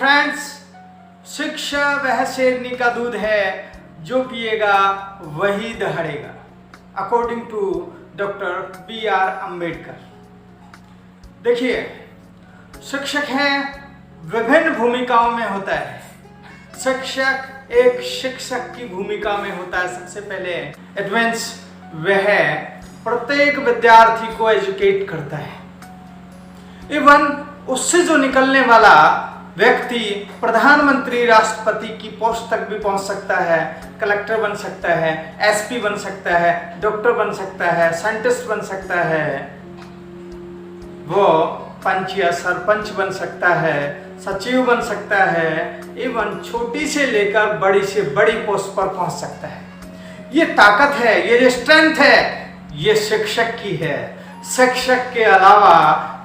Friends, शिक्षा वह शेरनी का दूध है जो पिएगा वही दहाड़ेगा, according to doctor B.R. Ambedkar. देखिए, शिक्षक है विभिन्न भूमिकाओं में होता है। शिक्षक एक शिक्षक की भूमिका में होता है। सबसे पहले एडवांस वह प्रत्येक विद्यार्थी को एजुकेट करता है। इवन उससे जो निकलने वाला व्यक्ति प्रधानमंत्री, राष्ट्रपति की पोस्ट तक भी पहुंच सकता है, कलेक्टर बन सकता है, SP बन सकता है, डॉक्टर बन सकता है, साइंटिस्ट बन सकता है, वो पंच या सरपंच बन सकता है, सचिव बन सकता है, इवन छोटी से लेकर बड़ी से बड़ी पोस्ट पर पहुंच सकता है। ये ताकत है, ये स्ट्रेंथ है, ये शिक्षक की है। शिक्षक के अलावा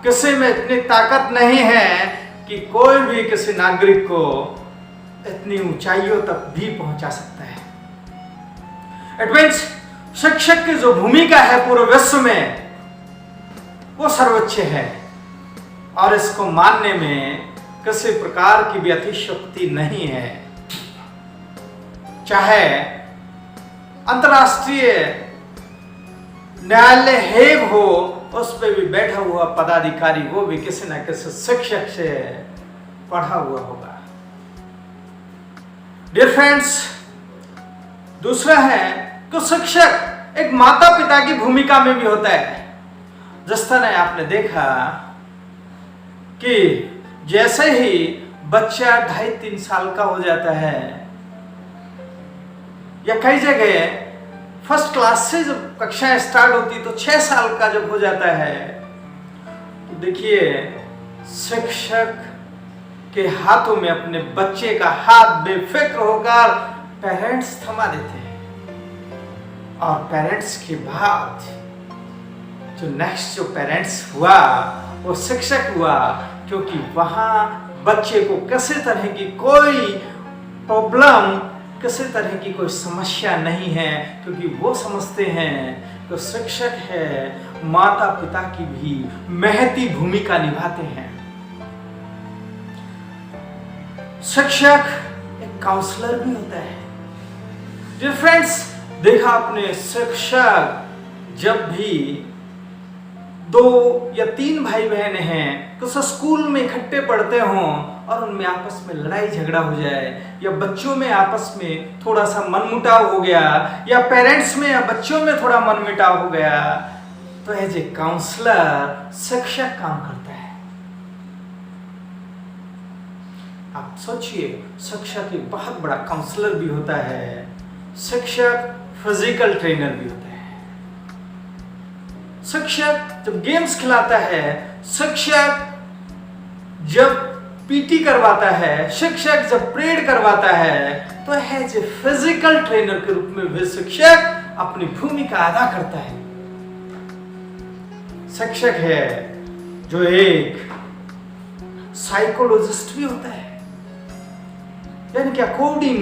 किसी में इतनी ताकत नहीं है कि कोई भी किसी नागरिक को इतनी ऊंचाइयों तक भी पहुंचा सकता है। एडवांस शिक्षक की जो भूमिका है पूरे विश्व में वो सर्वोच्च है और इसको मानने में किसी प्रकार की भी अतिशयोक्ति नहीं है। चाहे अंतर्राष्ट्रीय न्यायालय हेग हो, उस पे भी बैठा हुआ पदाधिकारी वो भी किसी न किसी शिक्षक से पढ़ा हुआ होगा। डियर फ्रेंड्स, दूसरा है कि शिक्षक एक माता पिता की भूमिका में भी होता है। जिस तरह आपने देखा कि जैसे ही बच्चा 2.5-3 साल का हो जाता है या कई जगह फर्स्ट क्लास से जब कक्षाएं स्टार्ट होती तो 6 साल का जब हो जाता है, तो देखिए शिक्षक के हाथों में अपने बच्चे का हाथ बेफिक्र होकर पेरेंट्स थमा देते हैं। और पेरेंट्स के बाद जो नेक्स्ट जो पेरेंट्स हुआ वो शिक्षक हुआ, क्योंकि वहां बच्चे को किसी तरह की कोई प्रॉब्लम, किसी तरह की कोई समस्या नहीं है, क्योंकि वो समझते हैं तो शिक्षक है माता पिता की भी महती भूमिका निभाते हैं। शिक्षक एक काउंसलर भी होता है। डियर फ्रेंड्स, देखा आपने शिक्षक जब भी 2 या 3 भाई बहन हैं तो स्कूल में इकट्ठे पढ़ते हों और उनमें आपस में लड़ाई झगड़ा हो जाए, या बच्चों में आपस में थोड़ा सा मनमुटाव हो गया, या पेरेंट्स में या बच्चों में थोड़ा मनमुटाव हो गया, तो एज ए काउंसलर शिक्षक काम करता है। आप सोचिए, शिक्षक एक बहुत बड़ा काउंसलर भी होता है, शिक्षक फिजिकल ट्रेनर भी होता है। शिक्षक जब गेम्स खिलाता है, शिक्षक जब PT करवाता है, शिक्षक जब परेड करवाता है, तो एज ए फिजिकल ट्रेनर के रूप में भी शिक्षक अपनी भूमिका अदा करता है। शिक्षक है जो एक साइकोलॉजिस्ट भी होता है, यानी कि अकॉर्डिंग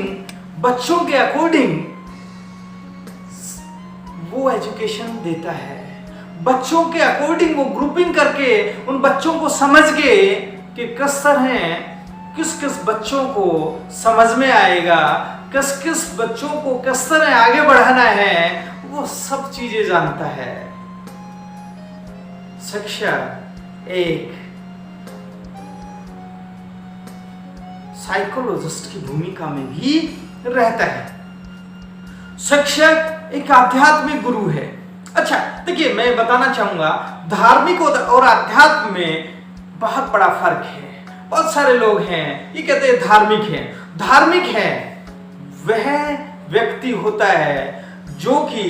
बच्चों के अकॉर्डिंग वो एजुकेशन देता है। बच्चों के अकॉर्डिंग वो ग्रुपिंग करके उन बच्चों को समझ के कि किस तरह किस बच्चों को समझ में आएगा, किस बच्चों को किस तरह आगे बढ़ाना है, वो सब चीजें जानता है। शिक्षक एक साइकोलॉजिस्ट की भूमिका में भी रहता है। शिक्षक एक आध्यात्मिक गुरु है। अच्छा, देखिए, मैं बताना चाहूंगा धार्मिक और अध्यात्म में बहुत बड़ा फर्क है। बहुत सारे लोग हैं ये कहते हैं धार्मिक है। धार्मिक है वह व्यक्ति होता है जो कि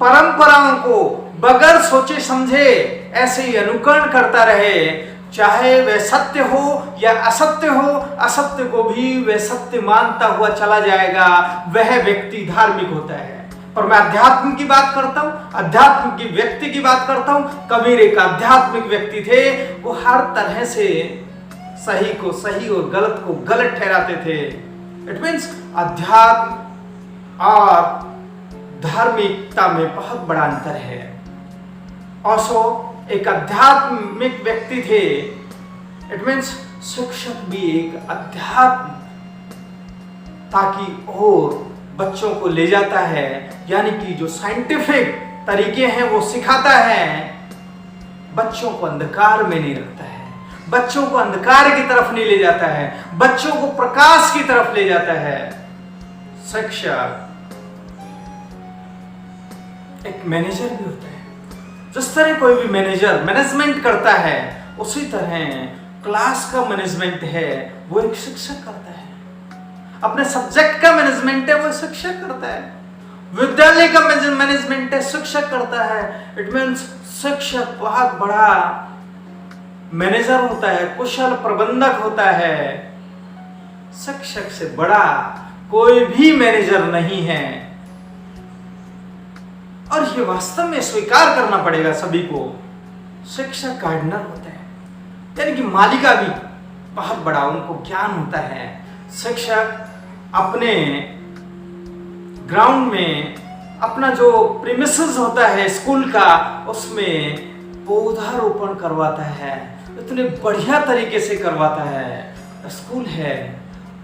परंपराओं को बगैर सोचे समझे ऐसे ही अनुकरण करता रहे, चाहे वह सत्य हो या असत्य हो, असत्य को भी वह सत्य मानता हुआ चला जाएगा, वह व्यक्ति धार्मिक होता है। पर मैं अध्यात्म की बात करता हूं, अध्यात्म की व्यक्ति की बात करता हूं। कबीर एक आध्यात्मिक व्यक्ति थे, वो हर तरह से सही को सही और गलत को गलत ठहराते थे। इट मीन्स अध्यात्म और धार्मिकता में बहुत बड़ा अंतर है। ऑल्सो एक आध्यात्मिक व्यक्ति थे, इट मीन्स शिक्षक भी एक अध्यात्म ताकि और बच्चों को ले जाता है, यानी कि जो साइंटिफिक तरीके हैं वो सिखाता है, बच्चों को अंधकार में नहीं रखता है, बच्चों को अंधकार की तरफ नहीं ले जाता है, बच्चों को प्रकाश की तरफ ले जाता है। शिक्षक एक मैनेजर भी होता है। जिस तरह कोई भी मैनेजर मैनेजमेंट करता है, उसी तरह क्लास का मैनेजमेंट है वो एक शिक्षक करता है। अपने सब्जेक्ट का मैनेजमेंट है वो शिक्षक करता है। विद्यालय का मैनेजमेंट है शिक्षक करता है। इट मीन्स शिक्षक बहुत बड़ा मैनेजर होता है, कुशल प्रबंधक होता है। शिक्षक से बड़ा कोई भी मैनेजर नहीं है। और ये वास्तव में स्वीकार करना पड़ेगा सभी को, शिक्षक गार्डनर होता है, यानी कि मालिका भी बहुत बड़ा, उनको ज्ञान होता है। शिक्षक अपने ग्राउंड में अपना जो प्रीमिसेस होता है स्कूल का, उसमें पौधारोपण करवाता है, इतने बढ़िया तरीके से करवाता है। स्कूल है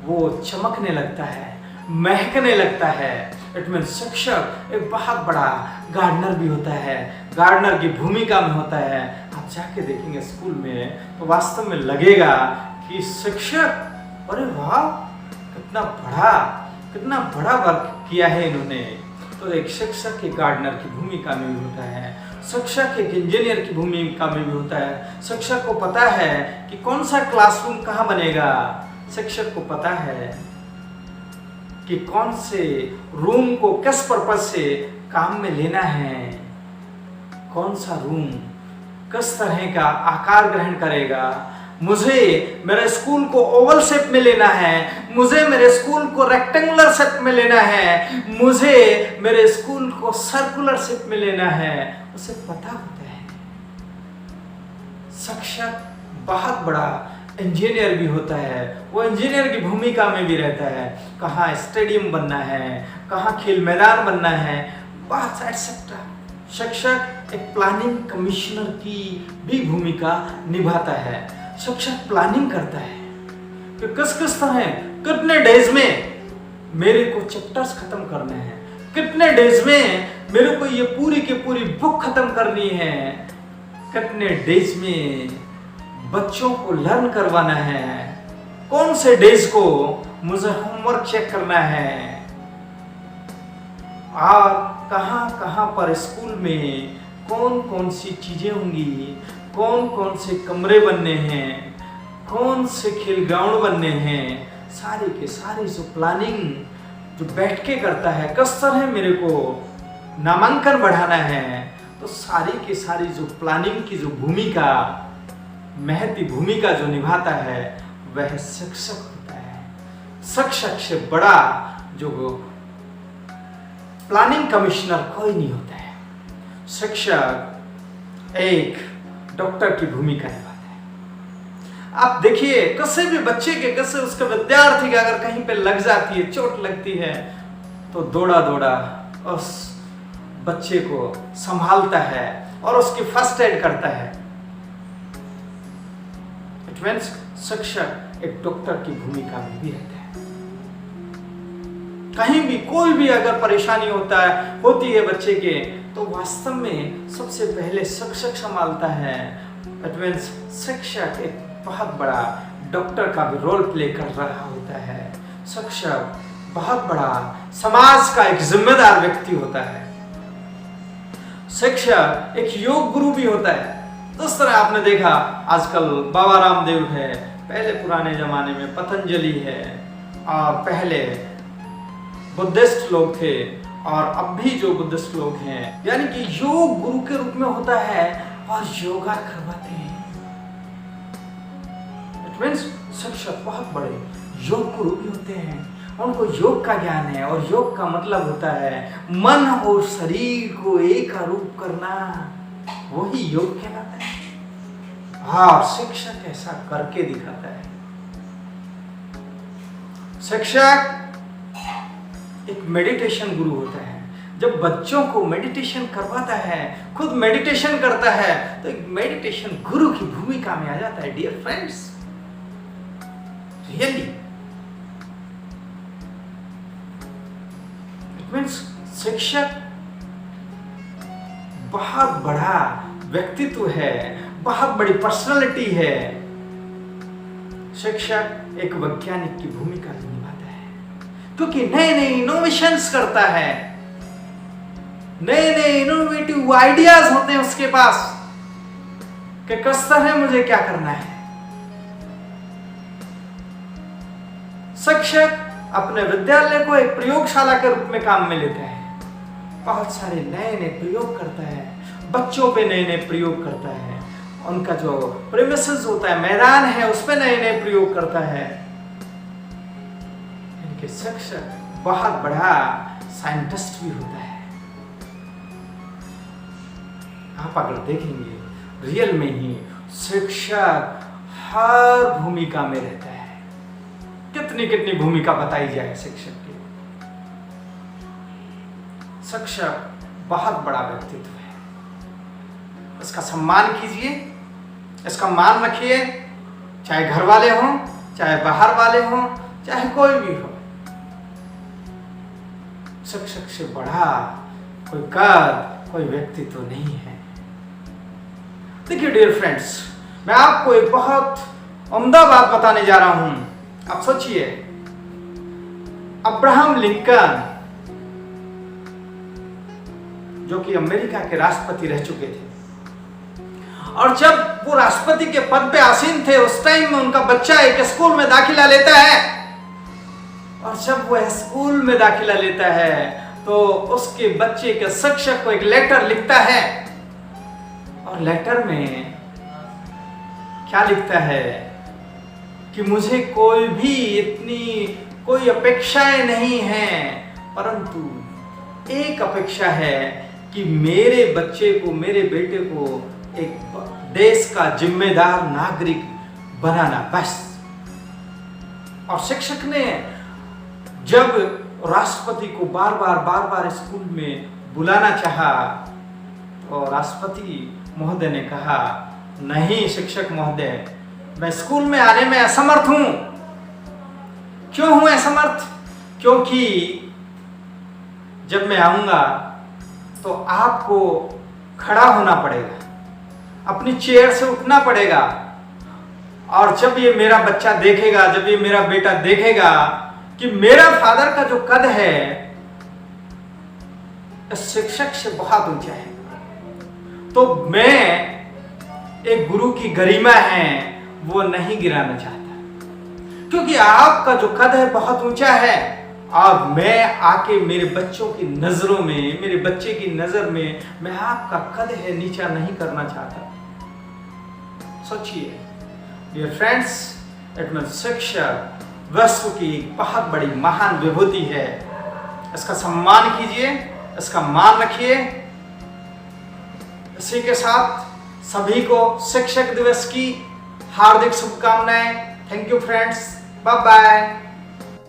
वो चमकने लगता है, महकने लगता है। इट मीन शिक्षक एक बहुत बड़ा गार्डनर भी होता है, गार्डनर की भूमिका में होता है। आप जाके देखेंगे स्कूल में तो वास्तव में लगेगा कि शिक्षक, अरे वाह कितना बड़ा वर्क किया है इन्होंने। तो एक शिक्षक एक गार्डनर की भूमिका में भी होता है, शिक्षक एक इंजीनियर की भूमिका में भी होता है। शिक्षक को पता है कि कौन सा क्लासरूम कहाँ बनेगा, शिक्षक को पता है कि कौन से रूम को किस पर्पज से काम में लेना है, कौन सा रूम किस तरह का आकार ग्रहण करेगा। मुझे मेरे स्कूल को ओवल शेप में लेना है, मुझे मेरे स्कूल को रेक्टेंगुलर शेप में लेना है, मुझे मेरे स्कूल को सर्कुलर शेप में लेना है, उसे पता होता है। शिक्षक बहुत बड़ा इंजीनियर भी होता है, वो इंजीनियर की भूमिका में भी रहता है। कहाँ स्टेडियम बनना है, कहाँ खेल मैदान बनना है, बहुत एक्सेट्रा। शिक्षक एक प्लानिंग कमिश्नर की भी भूमिका निभाता है। शिक्षक प्लानिंग करता है कि किस तरह कितने डेज में मेरे को चैप्टर्स खत्म करने हैं, कितने डेज में मेरे को ये पूरी की पूरी बुक खत्म करनी है, कितने डेज में बच्चों को लर्न करवाना है, कौन से डेज को मुझे होमवर्क चेक करना है, और कहाँ पर स्कूल में कौन कौन सी चीजें होंगी, कौन कौन से कमरे बनने हैं, कौन से खेल ग्राउंड बनने हैं, सारी के सारी जो प्लानिंग जो बैठ के करता है, किस तरह मेरे को नामांकन बढ़ाना है, तो सारी की सारी जो प्लानिंग की जो भूमिका, महती भूमिका जो निभाता है वह शिक्षक होता है। शिक्षक से बड़ा जो प्लानिंग कमिश्नर कोई नहीं होता है। शिक्षक एक डॉक्टर की भूमिका निभाता है। आप देखिए किसी भी बच्चे के, किसी उसके विद्यार्थी के अगर कहीं पे लग जाती है, चोट लगती है, तो दौड़ा उस बच्चे को संभालता है और उसकी फर्स्ट एड करता है। इट मीन्स शिक्षक एक डॉक्टर की भूमिका में भी रहता है। कहीं भी कोई भी अगर परेशानी होती है बच्चे के, तो वास्तव में सबसे पहले शिक्षक संभालता है। इट मीन्स शिक्षक एक बहुत बड़ा डॉक्टर का भी रोल प्ले कर रहा होता है। शिक्षक बहुत बड़ा समाज का एक जिम्मेदार व्यक्ति होता है। शिक्षक एक योग गुरु भी होता है। जिस तरह आपने देखा आजकल बाबा रामदेव है, पहले पुराने जमाने में पतंजलि है, और पहले बुद्धिस्ट लोग थे, और अब भी जो बुद्धिस्ट लोग हैं, यानी कि योग गुरु के रूप में होता है और योगा करवाते हैं। इट मीन्स शिक्षक बहुत बड़े योग गुरु भी होते हैं, उनको योग का ज्ञान है, और योग का मतलब होता है मन और शरीर को एक रूप करना, वही योग कहलाता है। हाँ, शिक्षक ऐसा करके दिखाता है। शिक्षक एक मेडिटेशन गुरु होता है। जब बच्चों को मेडिटेशन करवाता है, खुद मेडिटेशन करता है, तो एक मेडिटेशन गुरु की भूमिका में आ जाता है। Dear friends, really it means शिक्षक बहुत बड़ा व्यक्तित्व है, बहुत बड़ी पर्सनालिटी है। शिक्षक एक वैज्ञानिक की भूमिका निभाता है, क्योंकि नए नए इनोवेशंस करता है, नए नए इनोवेटिव आइडियाज होते हैं उसके पास कि किस तरह मुझे क्या करना है। शिक्षक अपने विद्यालय को एक प्रयोगशाला के रूप में काम में लेता है, बहुत सारे नए नए प्रयोग करता है, बच्चों पे नए नए प्रयोग करता है, उनका जो प्रेमिसेस होता है, मैदान है, उस पे नए नए प्रयोग करता है। इनके शिक्षक बहुत बड़ा साइंटिस्ट भी होता है। आप अगर देखेंगे रियल में ही शिक्षक हर भूमिका में रहता है। कितनी कितनी भूमिका बताई जाए शिक्षक की। शिक्षक बहुत बड़ा व्यक्तित्व है, इसका सम्मान कीजिए, इसका मान रखिए, चाहे घर वाले हों, चाहे बाहर वाले हों, चाहे कोई भी हो। शिक्षक से बड़ा कोई कद, कोई व्यक्तित्व नहीं है। देखिए डियर फ्रेंड्स, मैं आपको एक बहुत उम्दा बात बताने जा रहा हूं। आप सोचिए, अब्राहम लिंकन जो कि अमेरिका के राष्ट्रपति रह चुके थे, और जब वो राष्ट्रपति के पद पे आसीन थे, उस टाइम में उनका बच्चा एक स्कूल में दाखिला लेता है, और जब वह स्कूल में दाखिला लेता है तो उसके बच्चे के शिक्षक को एक लेटर लिखता है, और लेटर में क्या लिखता है कि मुझे कोई भी इतनी कोई अपेक्षाएं नहीं हैं, परंतु एक अपेक्षा है कि मेरे बच्चे को, मेरे बेटे को एक देश का जिम्मेदार नागरिक बनाना, बस। और शिक्षक ने जब राष्ट्रपति को बार बार स्कूल में बुलाना चाहा, तो राष्ट्रपति महोदय ने कहा, नहीं शिक्षक महोदय, मैं स्कूल में आने में असमर्थ हूं। क्यों हूं असमर्थ? क्योंकि जब मैं आऊंगा तो आपको खड़ा होना पड़ेगा, अपनी चेयर से उठना पड़ेगा, और जब ये मेरा बच्चा देखेगा, जब ये मेरा बेटा देखेगा कि मेरा फादर का जो कद है इस शिक्षक से बहुत ऊंचा है, तो मैं एक गुरु की गरिमा है वो नहीं गिराना चाहता, क्योंकि आपका जो कद है बहुत ऊंचा है, और मैं आके मेरे बच्चों की नजरों में, मेरे बच्चे की नजर में मैं आपका कद है नीचा नहीं करना चाहता। सोचिए डियर फ्रेंड्स, इट मीन्स शिक्षक विश्व की बहुत बड़ी महान विभूति है। इसका सम्मान कीजिए, इसका मान रखिए। इसी के साथ सभी को शिक्षक दिवस की हार्दिक शुभकामनाएं। Thank you friends, bye bye.